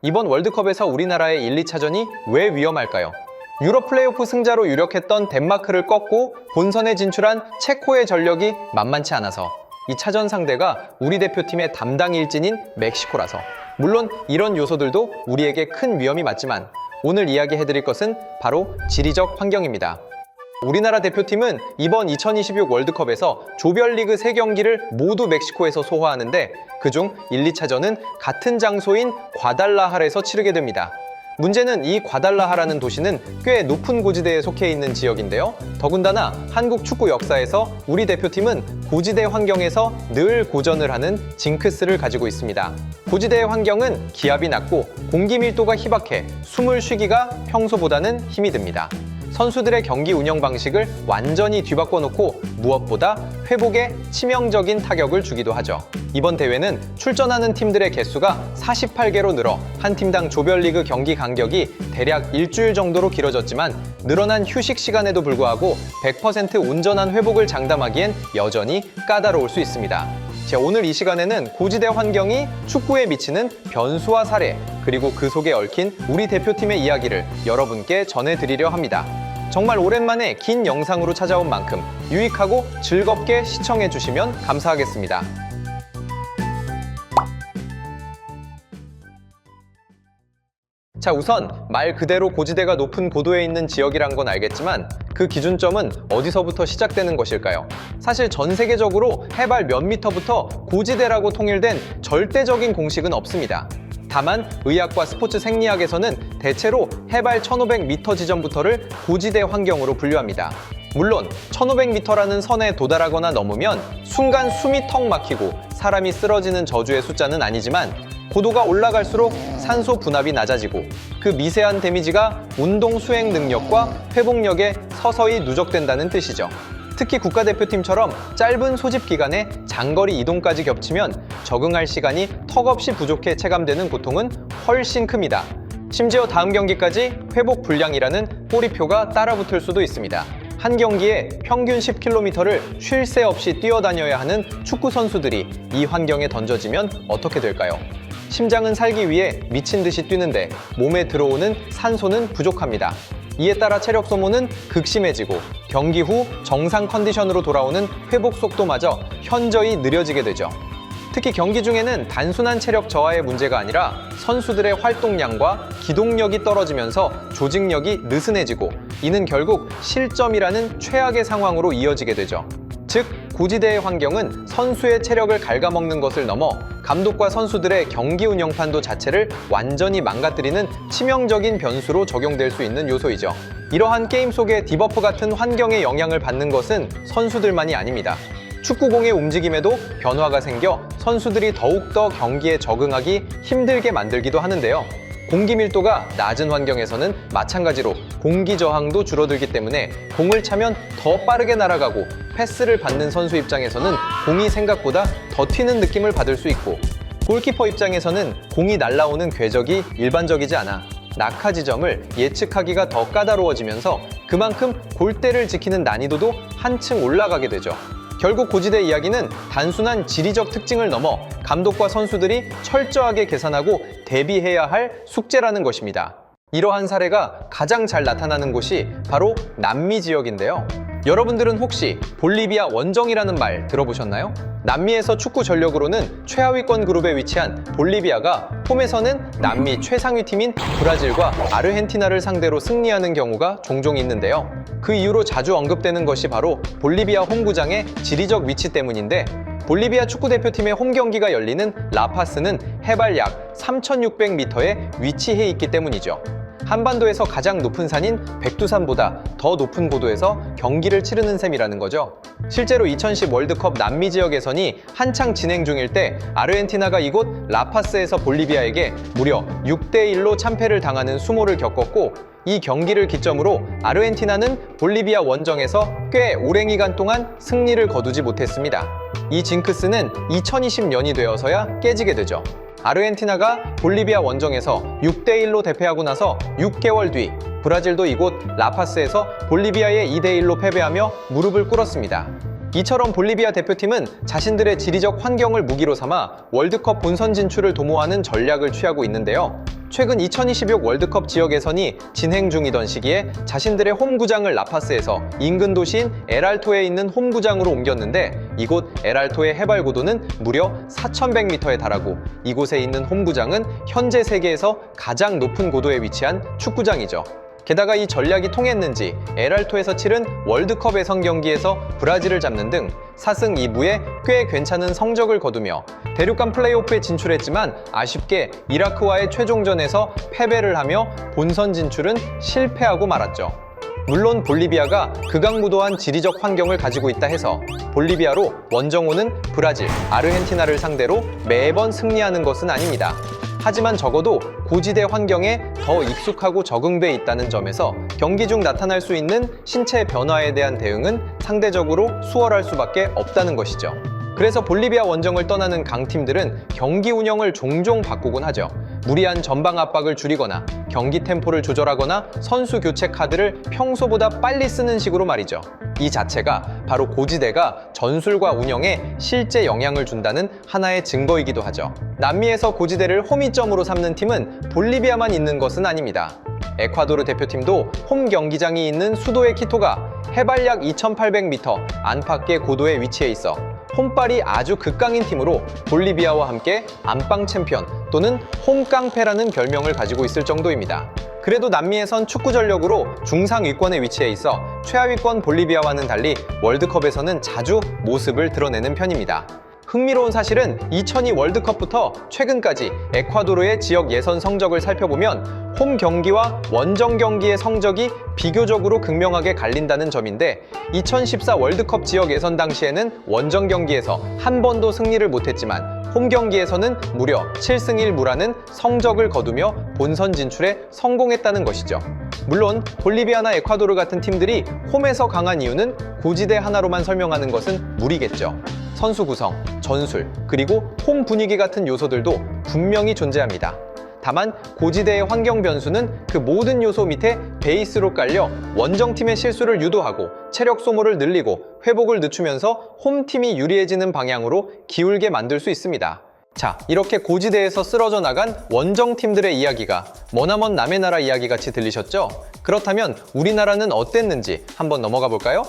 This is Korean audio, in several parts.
이번 월드컵에서 우리나라의 1, 2차전이 왜 위험할까요? 유럽 플레이오프 승자로 유력했던 덴마크를 꺾고 본선에 진출한 체코의 전력이 만만치 않아서 이 차전 상대가 우리 대표팀의 담당 일진인 멕시코라서 물론 이런 요소들도 우리에게 큰 위험이 맞지만 오늘 이야기해드릴 것은 바로 지리적 환경입니다. 우리나라 대표팀은 이번 2026 월드컵에서 조별리그 3경기를 모두 멕시코에서 소화하는데 그중 1, 2차전은 같은 장소인 과달라하라에서 치르게 됩니다. 문제는 이 과달라하라는 도시는 꽤 높은 고지대에 속해 있는 지역인데요. 더군다나 한국 축구 역사에서 우리 대표팀은 고지대 환경에서 늘 고전을 하는 징크스를 가지고 있습니다. 고지대의 환경은 기압이 낮고 공기 밀도가 희박해 숨을 쉬기가 평소보다는 힘이 듭니다. 선수들의 경기 운영 방식을 완전히 뒤바꿔 놓고 무엇보다 회복에 치명적인 타격을 주기도 하죠. 이번 대회는 출전하는 팀들의 개수가 48개로 늘어 한 팀당 조별리그 경기 간격이 대략 일주일 정도로 길어졌지만 늘어난 휴식 시간에도 불구하고 100% 온전한 회복을 장담하기엔 여전히 까다로울 수 있습니다. 오늘 이 시간에는 고지대 환경이 축구에 미치는 변수와 사례, 그리고 그 속에 얽힌 우리 대표팀의 이야기를 여러분께 전해드리려 합니다. 정말 오랜만에 긴 영상으로 찾아온 만큼 유익하고 즐겁게 시청해주시면 감사하겠습니다. 자, 우선 말 그대로 고지대가 높은 고도에 있는 지역이란 건 알겠지만 그 기준점은 어디서부터 시작되는 것일까요? 사실 전 세계적으로 해발 몇 미터부터 고지대라고 통일된 절대적인 공식은 없습니다. 다만 의학과 스포츠 생리학에서는 대체로 해발 1500m 지점부터를 고지대 환경으로 분류합니다. 물론 1500m라는 선에 도달하거나 넘으면 순간 숨이 턱 막히고 사람이 쓰러지는 저주의 숫자는 아니지만 고도가 올라갈수록 산소 분압이 낮아지고 그 미세한 데미지가 운동 수행 능력과 회복력에 서서히 누적된다는 뜻이죠. 특히 국가대표팀처럼 짧은 소집 기간에 장거리 이동까지 겹치면 적응할 시간이 턱없이 부족해 체감되는 고통은 훨씬 큽니다. 심지어 다음 경기까지 회복 불량이라는 꼬리표가 따라붙을 수도 있습니다. 한 경기에 평균 10km를 쉴 새 없이 뛰어다녀야 하는 축구 선수들이 이 환경에 던져지면 어떻게 될까요? 심장은 살기 위해 미친 듯이 뛰는데 몸에 들어오는 산소는 부족합니다. 이에 따라 체력 소모는 극심해지고 경기 후 정상 컨디션으로 돌아오는 회복 속도마저 현저히 느려지게 되죠. 특히 경기 중에는 단순한 체력 저하의 문제가 아니라 선수들의 활동량과 기동력이 떨어지면서 조직력이 느슨해지고 이는 결국 실점이라는 최악의 상황으로 이어지게 되죠. 즉, 고지대의 환경은 선수의 체력을 갉아먹는 것을 넘어 감독과 선수들의 경기 운영판도 자체를 완전히 망가뜨리는 치명적인 변수로 적용될 수 있는 요소이죠. 이러한 게임 속의 디버프 같은 환경의 영향을 받는 것은 선수들만이 아닙니다. 축구공의 움직임에도 변화가 생겨 선수들이 더욱더 경기에 적응하기 힘들게 만들기도 하는데요. 공기 밀도가 낮은 환경에서는 마찬가지로 공기 저항도 줄어들기 때문에 공을 차면 더 빠르게 날아가고 패스를 받는 선수 입장에서는 공이 생각보다 더 튀는 느낌을 받을 수 있고 골키퍼 입장에서는 공이 날아오는 궤적이 일반적이지 않아 낙하 지점을 예측하기가 더 까다로워지면서 그만큼 골대를 지키는 난이도도 한층 올라가게 되죠. 결국 고지대 이야기는 단순한 지리적 특징을 넘어 감독과 선수들이 철저하게 계산하고 대비해야 할 숙제라는 것입니다. 이러한 사례가 가장 잘 나타나는 곳이 바로 남미 지역인데요. 여러분들은 혹시 볼리비아 원정이라는 말 들어보셨나요? 남미에서 축구 전력으로는 최하위권 그룹에 위치한 볼리비아가 홈에서는 남미 최상위 팀인 브라질과 아르헨티나를 상대로 승리하는 경우가 종종 있는데요. 그 이유로 자주 언급되는 것이 바로 볼리비아 홈구장의 지리적 위치 때문인데 볼리비아 축구대표팀의 홈경기가 열리는 라파스는 해발 약 3600m에 위치해 있기 때문이죠. 한반도에서 가장 높은 산인 백두산보다 더 높은 고도에서 경기를 치르는 셈이라는 거죠. 실제로 2010 월드컵 남미 지역 예선이 한창 진행 중일 때 아르헨티나가 이곳 라파스에서 볼리비아에게 무려 6대1로 참패를 당하는 수모를 겪었고 이 경기를 기점으로 아르헨티나는 볼리비아 원정에서 꽤 오랜 기간 동안 승리를 거두지 못했습니다. 이 징크스는 2020년이 되어서야 깨지게 되죠. 아르헨티나가 볼리비아 원정에서 6대1로 대패하고 나서 6개월 뒤 브라질도 이곳 라파스에서 볼리비아에 2대1로 패배하며 무릎을 꿇었습니다. 이처럼 볼리비아 대표팀은 자신들의 지리적 환경을 무기로 삼아 월드컵 본선 진출을 도모하는 전략을 취하고 있는데요. 최근 2026 월드컵 지역 예선이 진행 중이던 시기에 자신들의 홈구장을 라파스에서 인근 도시인 엘알토에 있는 홈구장으로 옮겼는데 이곳 엘알토의 해발 고도는 무려 4,100m에 달하고 이곳에 있는 홈구장은 현재 세계에서 가장 높은 고도에 위치한 축구장이죠. 게다가 이 전략이 통했는지 엘알토에서 치른 월드컵 예선 경기에서 브라질을 잡는 등 4승 2무에 꽤 괜찮은 성적을 거두며 대륙간 플레이오프에 진출했지만 아쉽게 이라크와의 최종전에서 패배를 하며 본선 진출은 실패하고 말았죠. 물론 볼리비아가 극악무도한 지리적 환경을 가지고 있다 해서 볼리비아로 원정 오는 브라질, 아르헨티나를 상대로 매번 승리하는 것은 아닙니다. 하지만 적어도 고지대 환경에 더 익숙하고 적응돼 있다는 점에서 경기 중 나타날 수 있는 신체 변화에 대한 대응은 상대적으로 수월할 수밖에 없다는 것이죠. 그래서 볼리비아 원정을 떠나는 강팀들은 경기 운영을 종종 바꾸곤 하죠. 무리한 전방 압박을 줄이거나 경기 템포를 조절하거나 선수 교체 카드를 평소보다 빨리 쓰는 식으로 말이죠. 이 자체가 바로 고지대가 전술과 운영에 실제 영향을 준다는 하나의 증거이기도 하죠. 남미에서 고지대를 홈이점으로 삼는 팀은 볼리비아만 있는 것은 아닙니다. 에콰도르 대표팀도 홈 경기장이 있는 수도의 키토가 해발 약 2,800m 안팎의 고도에 위치해 있어 홈발이 아주 극강인 팀으로 볼리비아와 함께 안방 챔피언 또는 홈깡패라는 별명을 가지고 있을 정도입니다. 그래도 남미에선 축구 전력으로 중상위권에 위치해 있어 최하위권 볼리비아와는 달리 월드컵에서는 자주 모습을 드러내는 편입니다. 흥미로운 사실은 2002 월드컵부터 최근까지 에콰도르의 지역 예선 성적을 살펴보면 홈 경기와 원정 경기의 성적이 비교적으로 극명하게 갈린다는 점인데 2014 월드컵 지역 예선 당시에는 원정 경기에서 한 번도 승리를 못했지만 홈 경기에서는 무려 7승 1무라는 성적을 거두며 본선 진출에 성공했다는 것이죠. 물론 볼리비아나 에콰도르 같은 팀들이 홈에서 강한 이유는 고지대 하나로만 설명하는 것은 무리겠죠. 선수 구성, 전술, 그리고 홈 분위기 같은 요소들도 분명히 존재합니다. 다만 고지대의 환경 변수는 그 모든 요소 밑에 베이스로 깔려 원정팀의 실수를 유도하고 체력 소모를 늘리고 회복을 늦추면서 홈팀이 유리해지는 방향으로 기울게 만들 수 있습니다. 자, 이렇게 고지대에서 쓰러져 나간 원정팀들의 이야기가 머나먼 남의 나라 이야기같이 들리셨죠? 그렇다면 우리나라는 어땠는지 한번 넘어가 볼까요?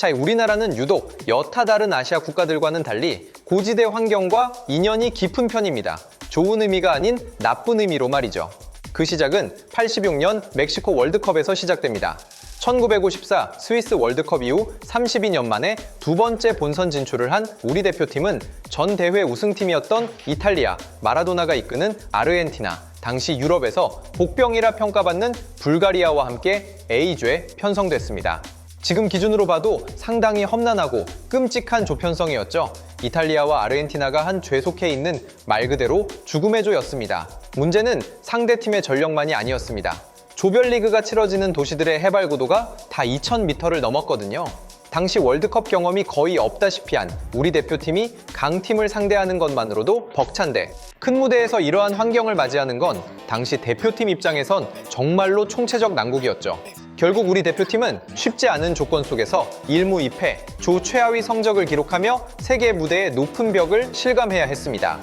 자, 우리나라는 유독 여타 다른 아시아 국가들과는 달리 고지대 환경과 인연이 깊은 편입니다. 좋은 의미가 아닌 나쁜 의미로 말이죠. 그 시작은 86년 멕시코 월드컵에서 시작됩니다. 1954 스위스 월드컵 이후 32년 만에 두 번째 본선 진출을 한 우리 대표팀은 전 대회 우승팀이었던 이탈리아, 마라도나가 이끄는 아르헨티나, 당시 유럽에서 복병이라 평가받는 불가리아와 함께 A조에 편성됐습니다. 지금 기준으로 봐도 상당히 험난하고 끔찍한 조편성이었죠. 이탈리아와 아르헨티나가 한 죄 속해 있는 말 그대로 죽음의 조였습니다. 문제는 상대팀의 전력만이 아니었습니다. 조별리그가 치러지는 도시들의 해발 고도가 다 2,000m를 넘었거든요. 당시 월드컵 경험이 거의 없다시피 한 우리 대표팀이 강팀을 상대하는 것만으로도 벅찬데 큰 무대에서 이러한 환경을 맞이하는 건 당시 대표팀 입장에선 정말로 총체적 난국이었죠. 결국 우리 대표팀은 쉽지 않은 조건 속에서 1무 2패, 조 최하위 성적을 기록하며 세계 무대의 높은 벽을 실감해야 했습니다.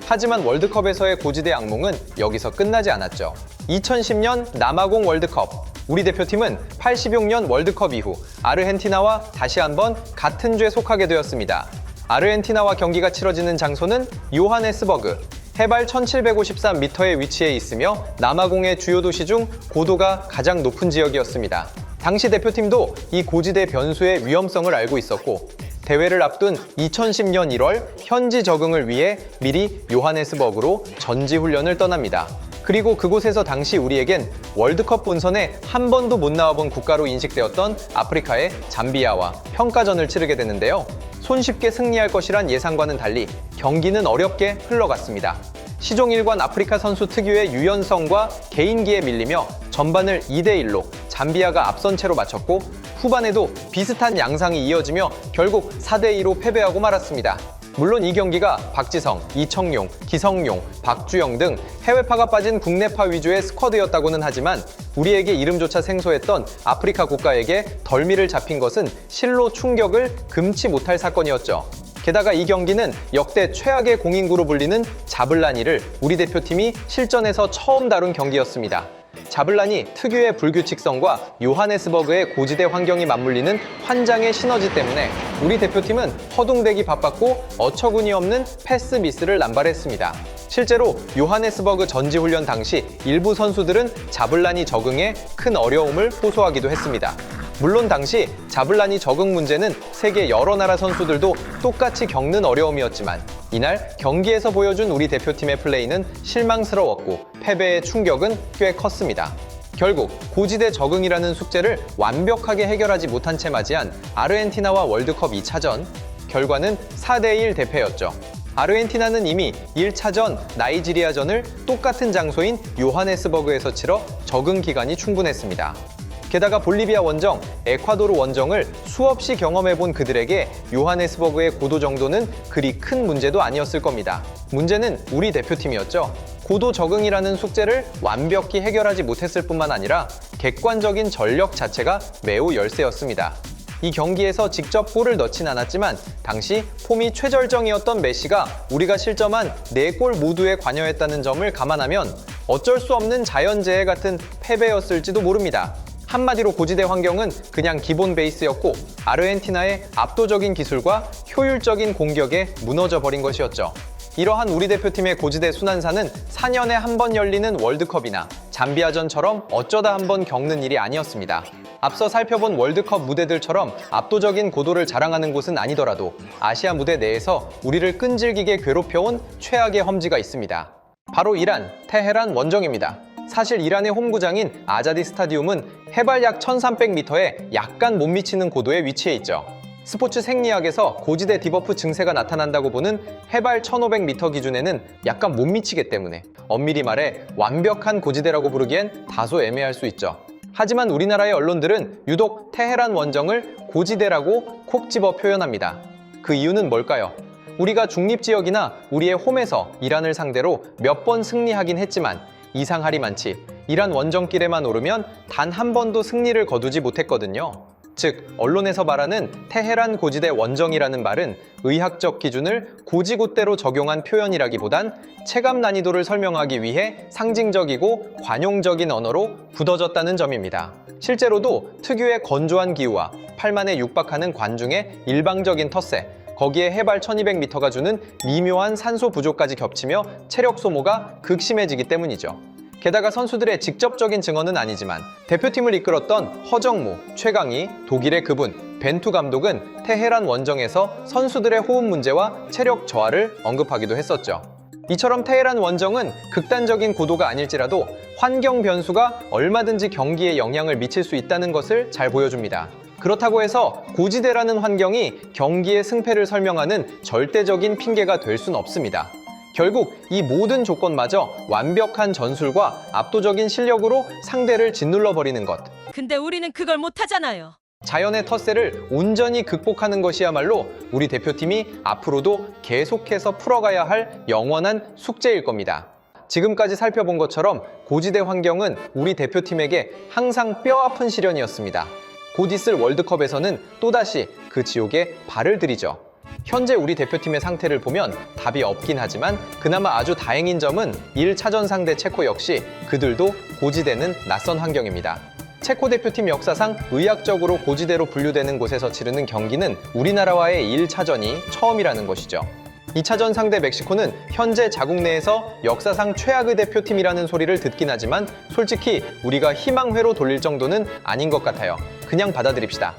하지만 월드컵에서의 고지대 악몽은 여기서 끝나지 않았죠. 2010년 남아공 월드컵, 우리 대표팀은 86년 월드컵 이후 아르헨티나와 다시 한번 같은 죄에 속하게 되었습니다. 아르헨티나와 경기가 치러지는 장소는 요하네스버그, 해발 1753m의 위치해 있으며 남아공의 주요 도시 중 고도가 가장 높은 지역이었습니다. 당시 대표팀도 이 고지대 변수의 위험성을 알고 있었고 대회를 앞둔 2010년 1월 현지 적응을 위해 미리 요하네스버그로 전지훈련을 떠납니다. 그리고 그곳에서 당시 우리에겐 월드컵 본선에 한 번도 못 나와본 국가로 인식되었던 아프리카의 잠비아와 평가전을 치르게 되는데요. 손쉽게 승리할 것이란 예상과는 달리 경기는 어렵게 흘러갔습니다. 시종일관 아프리카 선수 특유의 유연성과 개인기에 밀리며 전반을 2대1로 잠비아가 앞선 채로 마쳤고 후반에도 비슷한 양상이 이어지며 결국 4대2로 패배하고 말았습니다. 물론 이 경기가 박지성, 이청용, 기성용, 박주영 등 해외파가 빠진 국내파 위주의 스쿼드였다고는 하지만 우리에게 이름조차 생소했던 아프리카 국가에게 덜미를 잡힌 것은 실로 충격을 금치 못할 사건이었죠. 게다가 이 경기는 역대 최악의 공인구로 불리는 자블라니를 우리 대표팀이 실전에서 처음 다룬 경기였습니다. 자블라니 특유의 불규칙성과 요하네스버그의 고지대 환경이 맞물리는 환장의 시너지 때문에 우리 대표팀은 허둥대기 바빴고 어처구니 없는 패스 미스를 남발했습니다. 실제로 요하네스버그 전지훈련 당시 일부 선수들은 자블라니 적응에 큰 어려움을 호소하기도 했습니다. 물론 당시 자블라니 적응 문제는 세계 여러 나라 선수들도 똑같이 겪는 어려움이었지만 이날 경기에서 보여준 우리 대표팀의 플레이는 실망스러웠고 패배의 충격은 꽤 컸습니다. 결국 고지대 적응이라는 숙제를 완벽하게 해결하지 못한 채 맞이한 아르헨티나와 월드컵 2차전, 결과는 4대1 대패였죠. 아르헨티나는 이미 1차전 나이지리아전을 똑같은 장소인 요하네스버그에서 치러 적응 기간이 충분했습니다. 게다가 볼리비아 원정, 에콰도르 원정을 수없이 경험해본 그들에게 요하네스버그의 고도 정도는 그리 큰 문제도 아니었을 겁니다. 문제는 우리 대표팀이었죠. 고도 적응이라는 숙제를 완벽히 해결하지 못했을 뿐만 아니라 객관적인 전력 자체가 매우 열세였습니다. 이 경기에서 직접 골을 넣진 않았지만 당시 폼이 최절정이었던 메시가 우리가 실점한 4골 모두에 관여했다는 점을 감안하면 어쩔 수 없는 자연재해 같은 패배였을지도 모릅니다. 한마디로 고지대 환경은 그냥 기본 베이스였고 아르헨티나의 압도적인 기술과 효율적인 공격에 무너져 버린 것이었죠. 이러한 우리 대표팀의 고지대 순환사는 4년에 한 번 열리는 월드컵이나 잠비아전처럼 어쩌다 한 번 겪는 일이 아니었습니다. 앞서 살펴본 월드컵 무대들처럼 압도적인 고도를 자랑하는 곳은 아니더라도 아시아 무대 내에서 우리를 끈질기게 괴롭혀온 최악의 험지가 있습니다. 바로 이란, 테헤란 원정입니다. 사실 이란의 홈구장인 아자디 스타디움은 해발 약 1300m에 약간 못 미치는 고도에 위치해 있죠. 스포츠 생리학에서 고지대 디버프 증세가 나타난다고 보는 해발 1500m 기준에는 약간 못 미치기 때문에 엄밀히 말해 완벽한 고지대라고 부르기엔 다소 애매할 수 있죠. 하지만 우리나라의 언론들은 유독 테헤란 원정을 고지대라고 콕 집어 표현합니다. 그 이유는 뭘까요? 우리가 중립지역이나 우리의 홈에서 이란을 상대로 몇 번 승리하긴 했지만 이상하리만치 이란 원정길에만 오르면 단 한 번도 승리를 거두지 못했거든요. 즉, 언론에서 말하는 테헤란 고지대 원정이라는 말은 의학적 기준을 고지고대로 적용한 표현이라기보단 체감 난이도를 설명하기 위해 상징적이고 관용적인 언어로 굳어졌다는 점입니다. 실제로도 특유의 건조한 기후와 8만에 육박하는 관중의 일방적인 텃세, 거기에 해발 1200m가 주는 미묘한 산소 부족까지 겹치며 체력 소모가 극심해지기 때문이죠. 게다가 선수들의 직접적인 증언은 아니지만 대표팀을 이끌었던 허정무, 최강희, 독일의 그분, 벤투 감독은 테헤란 원정에서 선수들의 호흡 문제와 체력 저하를 언급하기도 했었죠. 이처럼 테헤란 원정은 극단적인 고도가 아닐지라도 환경 변수가 얼마든지 경기에 영향을 미칠 수 있다는 것을 잘 보여줍니다. 그렇다고 해서 고지대라는 환경이 경기의 승패를 설명하는 절대적인 핑계가 될 순 없습니다. 결국 이 모든 조건마저 완벽한 전술과 압도적인 실력으로 상대를 짓눌러 버리는 것. 근데 우리는 그걸 못하잖아요. 자연의 텃세를 온전히 극복하는 것이야말로 우리 대표팀이 앞으로도 계속해서 풀어가야 할 영원한 숙제일 겁니다. 지금까지 살펴본 것처럼 고지대 환경은 우리 대표팀에게 항상 뼈아픈 시련이었습니다. 곧 있을 월드컵에서는 또다시 그 지옥에 발을 들이죠. 현재 우리 대표팀의 상태를 보면 답이 없긴 하지만 그나마 아주 다행인 점은 1차전 상대 체코 역시 그들도 고지대는 낯선 환경입니다. 체코 대표팀 역사상 의학적으로 고지대로 분류되는 곳에서 치르는 경기는 우리나라와의 1차전이 처음이라는 것이죠. 2차전 상대 멕시코는 현재 자국 내에서 역사상 최악의 대표팀이라는 소리를 듣긴 하지만 솔직히 우리가 희망회로 돌릴 정도는 아닌 것 같아요. 그냥 받아들입시다.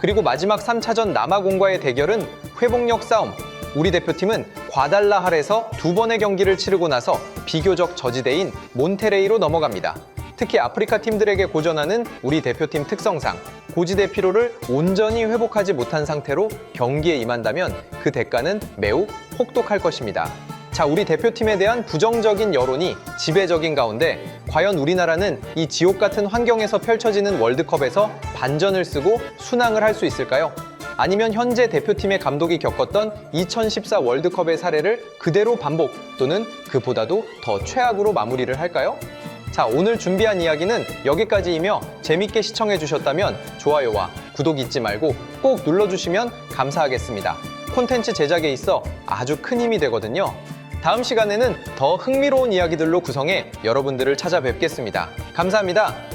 그리고 마지막 3차전 남아공과의 대결은 회복력 싸움. 우리 대표팀은 과달라할에서 2번의 경기를 치르고 나서 비교적 저지대인 몬테레이로 넘어갑니다. 특히 아프리카 팀들에게 고전하는 우리 대표팀 특성상 고지대 피로를 온전히 회복하지 못한 상태로 경기에 임한다면 그 대가는 매우 혹독할 것입니다. 자, 우리 대표팀에 대한 부정적인 여론이 지배적인 가운데 과연 우리나라는 이 지옥 같은 환경에서 펼쳐지는 월드컵에서 반전을 쓰고 순항을 할 수 있을까요? 아니면 현재 대표팀의 감독이 겪었던 2014 월드컵의 사례를 그대로 반복 또는 그보다도 더 최악으로 마무리를 할까요? 자, 오늘 준비한 이야기는 여기까지이며 재밌게 시청해 주셨다면 좋아요와 구독 잊지 말고 꼭 눌러주시면 감사하겠습니다. 콘텐츠 제작에 있어 아주 큰 힘이 되거든요. 다음 시간에는 더 흥미로운 이야기들로 구성해 여러분들을 찾아뵙겠습니다. 감사합니다.